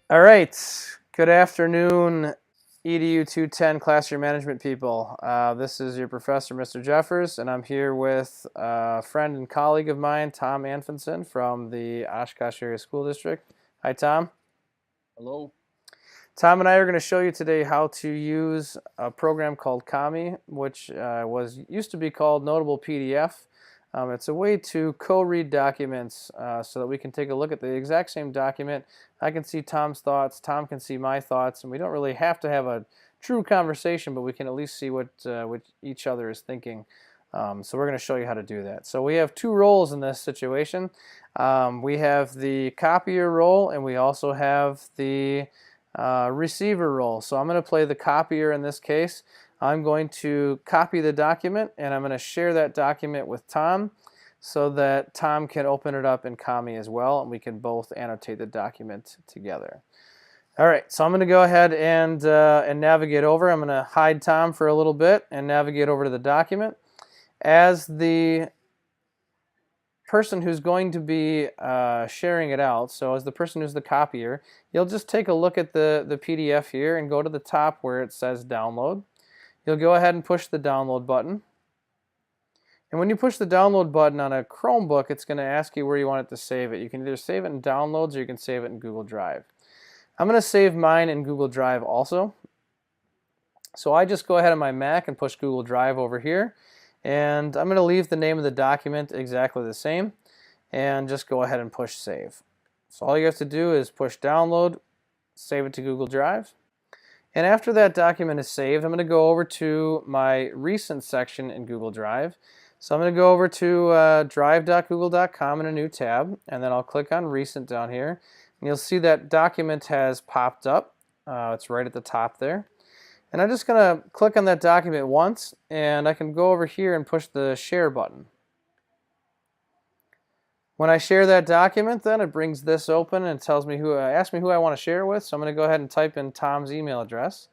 All right. Good afternoon, EDU 210 classroom management people. This is your professor, Mr. Jeffers, and I'm here with a friend and colleague of mine, Tom Anfinson from the Oshkosh Area School District. Hi, Tom. Hello. Tom and I are going to show you today how to use a program called Kami, which used to be called Notable PDF. It's a way to co-read documents so that we can take a look at the exact same document. I can see Tom's thoughts, Tom can see my thoughts, and we don't really have to have a true conversation, but we can at least see what each other is thinking. So we're going to show you how to do that. So we have two roles in this situation. We have the copier role, and we also have the receiver role. So I'm going to play the copier in this case. I'm going to copy the document and I'm going to share that document with Tom so that Tom can open it up in Kami as well and we can both annotate the document together. All right, so I'm going to go ahead and navigate over. I'm going to hide Tom for a little bit and navigate over to the document. As the person who's going to be sharing it out, so as the person who's the copier, you'll just take a look at the PDF here and go to the top where it says download. You'll go ahead and push the download button. And when you push the download button on a Chromebook, it's going to ask you where you want it to save it. You can either save it in Downloads or you can save it in Google Drive. I'm going to save mine in Google Drive also. So I just go ahead on my Mac and push Google Drive over here. And I'm going to leave the name of the document exactly the same and just go ahead and push save. So all you have to do is push download, save it to Google Drive. And after that document is saved, I'm going to go over to my recent section in Google Drive. So I'm going to go over to drive.google.com in a new tab, and then I'll click on recent down here. And you'll see that document has popped up. It's right at the top there. And I'm just going to click on that document once, and I can go over here and push the share button. When I share that document, then it brings this open and tells me asks me who I want to share it with. So I'm going to go ahead and type in Tom's email address.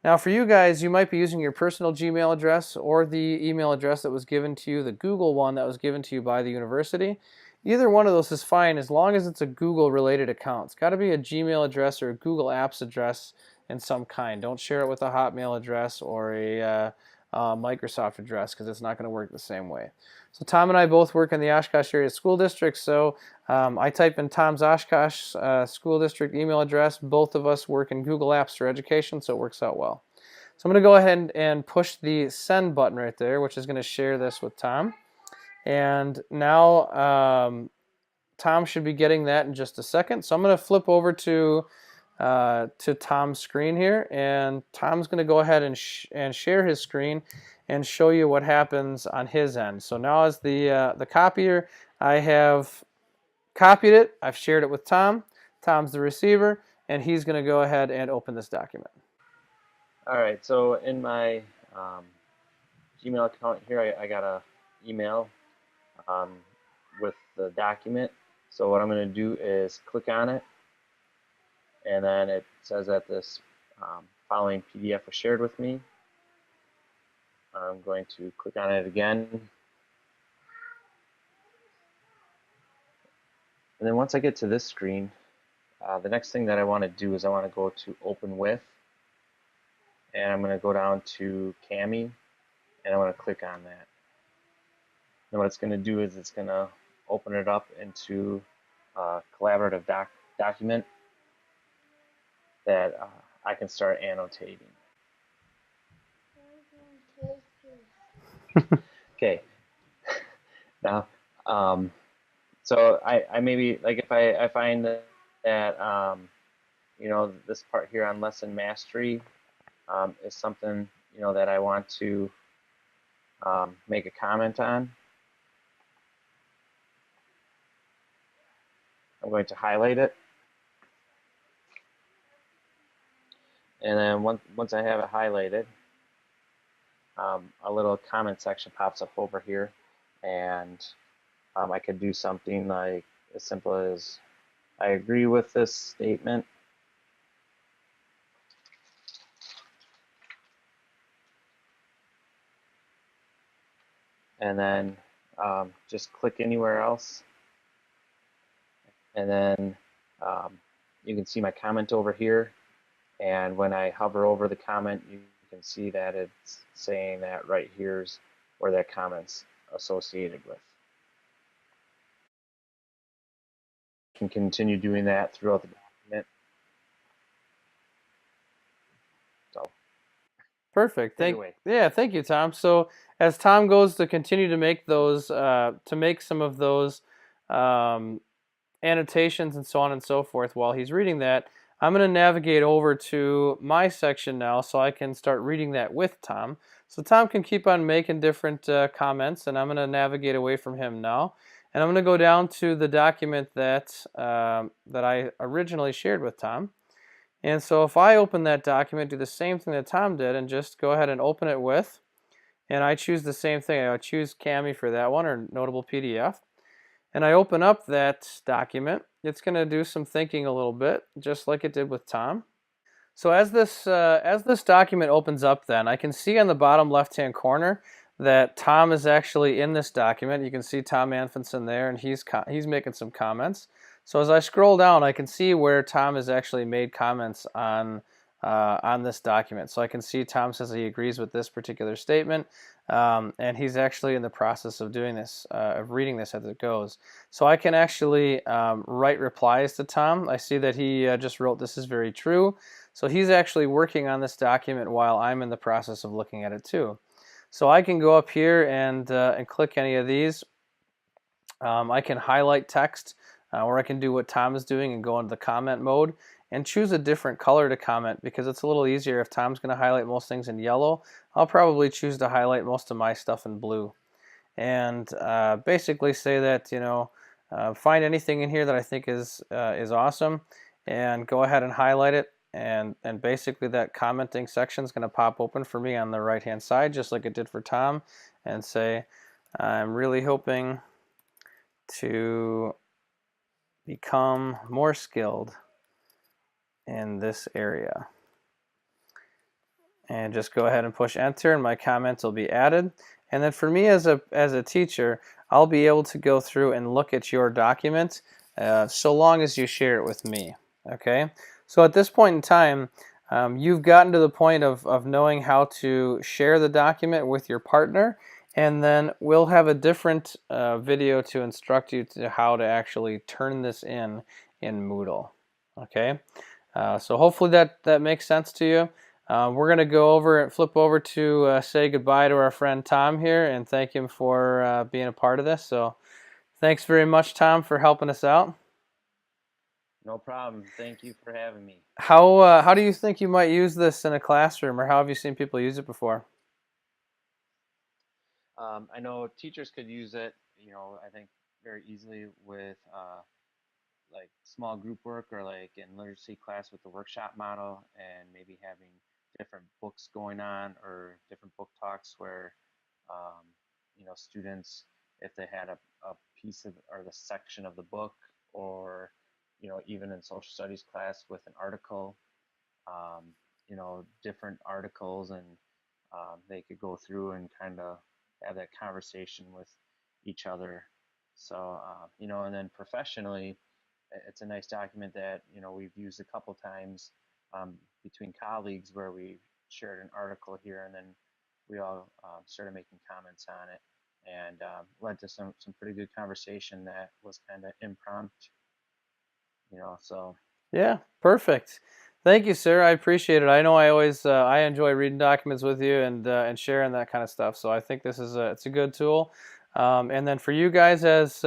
Now for you guys, you might be using your personal Gmail address or the email address that was given to you, the Google one that was given to you by the university. Either one of those is fine as long as it's a Google related account. It's got to be a Gmail address or a Google Apps address in some kind. Don't share it with a Hotmail address or a Microsoft address because it's not going to work the same way. So Tom and I both work in the Oshkosh Area School District, so I type in Tom's Oshkosh School District email address. Both of us work in Google Apps for Education, so it works out well. So I'm going to go ahead and push the send button right there, which is going to share this with Tom. And now Tom should be getting that in just a second. So I'm going to flip over to Tom's screen here, and Tom's going to go ahead and share his screen and show you what happens on his end. So now as the copier, I have copied it, I've shared it with Tom. Tom's the receiver, and he's going to go ahead and open this document. All right, so in my Gmail account here, I got a email um, with the document. So what I'm going to do is click on it, and then it says that this following PDF was shared with me. I'm going to click on it again. And then once I get to this screen, the next thing that I want to do is I want to go to Open With, and I'm going to go down to Kami, and I'm going to click on that. And what it's going to do is it's going to open it up into a collaborative document that I can start annotating. Okay. Now, so I maybe, like, if I find that you know, this part here on lesson mastery is something, you know, that I want to make a comment on, I'm going to highlight it. And then once I have it highlighted, a little comment section pops up over here, and I could do something like as simple as I agree with this statement, and then just click anywhere else, and then you can see my comment over here. And when I hover over the comment, you can see that it's saying that right here's where that comment's associated with. You can continue doing that throughout the document. So, Perfect. take it away. Thank you, Tom. So as Tom goes to continue to make those, to make some of those um, annotations and so on and so forth while he's reading that, I'm going to navigate over to my section now so I can start reading that with Tom. So Tom can keep on making different comments, and I'm going to navigate away from him now. And I'm going to go down to the document that, that I originally shared with Tom. And so if I open that document, do the same thing that Tom did, and just go ahead and open it with, and I choose the same thing. I choose Kami for that one, or Notable PDF. And I open up that document, it's going to do some thinking a little bit, just like it did with Tom. So as this document opens up, then I can see on the bottom left-hand corner that Tom is actually in this document. You can see Tom Anfinson there, and he's making some comments. So as I scroll down, I can see where Tom has actually made comments on this document. So I can see Tom says he agrees with this particular statement, and he's actually in the process of doing this, of reading this as it goes. So I can actually write replies to Tom. I see that he just wrote, "This is very true." So he's actually working on this document while I'm in the process of looking at it too. So I can go up here and click any of these. I can highlight text, or I can do what Tom is doing and go into the comment mode and choose a different color to comment, because it's a little easier. If Tom's going to highlight most things in yellow, I'll probably choose to highlight most of my stuff in blue. And basically say that, find anything in here that I think is awesome, and go ahead and highlight it. And basically that commenting section is going to pop open for me on the right hand side, just like it did for Tom, and say, "I'm really hoping to become more skilled in this area." And just go ahead and push enter, and my comments will be added. And then for me as a teacher, I'll be able to go through and look at your document so long as you share it with me. Okay? So at this point in time, you've gotten to the point of knowing how to share the document with your partner, and then we'll have a different video to instruct you to how to actually turn this in Moodle. Okay? So hopefully that makes sense to you. We're going to go over and flip over to say goodbye to our friend Tom here and thank him for being a part of this. So thanks very much, Tom, for helping us out. No problem. Thank you for having me. How do you think you might use this in a classroom, or how have you seen people use it before? I know teachers could use it, I think very easily with like small group work, or like in literacy class with the workshop model, and maybe having different books going on, or different book talks where um, students, if they had a piece of, or the section of the book, or even in social studies class with an article, um, different articles, and they could go through and kind of have that conversation with each other. So and then professionally, it's a nice document that we've used a couple times between colleagues, where we shared an article here, and then we all started making comments on it, and led to some pretty good conversation that was kind of impromptu, so. Yeah, perfect. Thank you, sir. I appreciate it. I know I always I enjoy reading documents with you and sharing that kind of stuff. So I think this is it's a good tool. And then for you guys as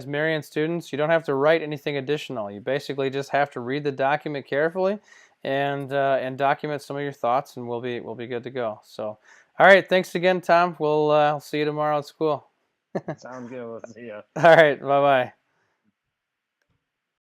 Marian students, you don't have to write anything additional. You basically just have to read the document carefully and document some of your thoughts, and we'll be good to go. So, all right, thanks again, Tom. We'll see you tomorrow at school. Sounds good. We'll see you. All right, bye bye.